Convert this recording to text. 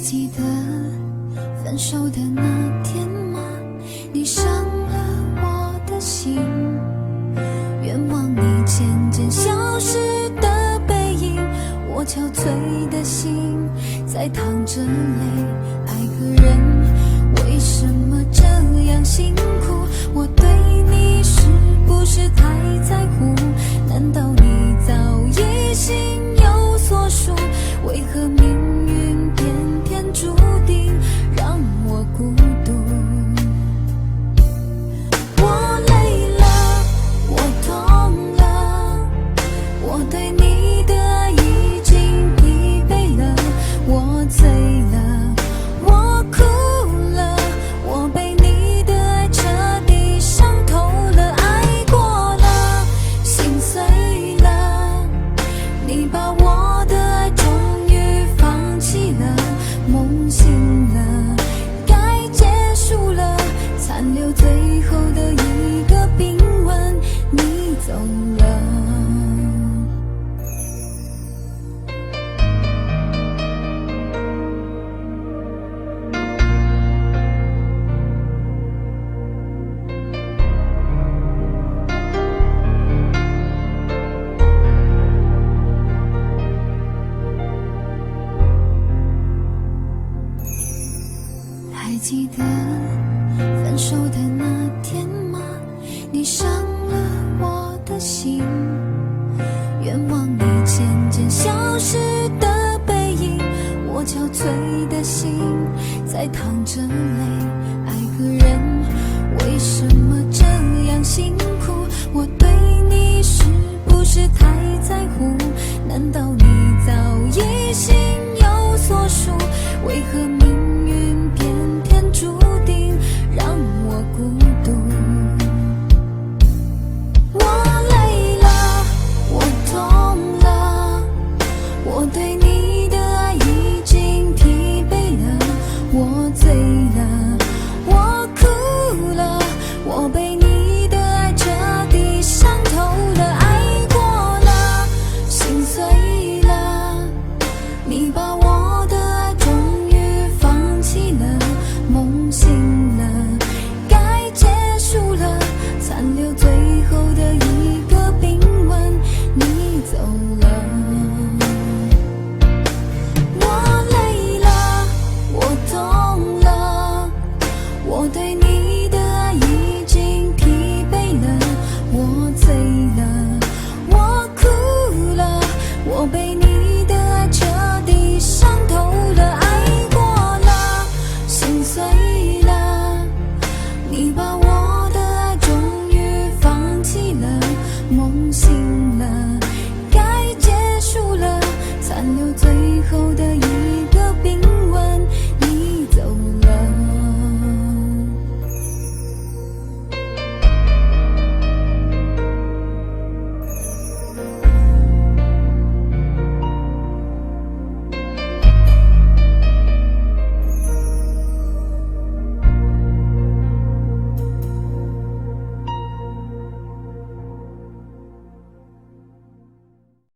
记得分手的那天吗？你伤了我的心，愿望你渐渐消失的背影，我憔悴的心在淌着泪。爱个人为什么这样辛苦？我对你是不是太在乎？难道你早已心有所属？为何命运偏偏注定让我孤独？我累了，我痛了，我对你的爱已经疲惫了，我醉了，我哭了，我被你的爱彻底伤透了，爱过了，心碎了，你把我的爱终于放弃了，梦醒了，该结束了，残留最后的一个冰吻，你走了。还记得分手的那天吗？你伤了我的心，愿望你渐渐消失的背影，我憔悴的心在淌着泪。爱个人为什么这样辛苦？我对你是不是太在乎？难道你早已心有所属？为何命运偏偏注定让我孤独？我累了，我痛了，我对你的爱已经疲惫了，我醉了，我哭了，我被你的爱彻底伤透了，爱过了，心碎了，你把我的爱终于放弃了，梦醒了，该结束了，残留最后的一个冰吻，你走了。我累了，我痛了，我对你的爱已经疲惫了，我醉了，我哭了，我被你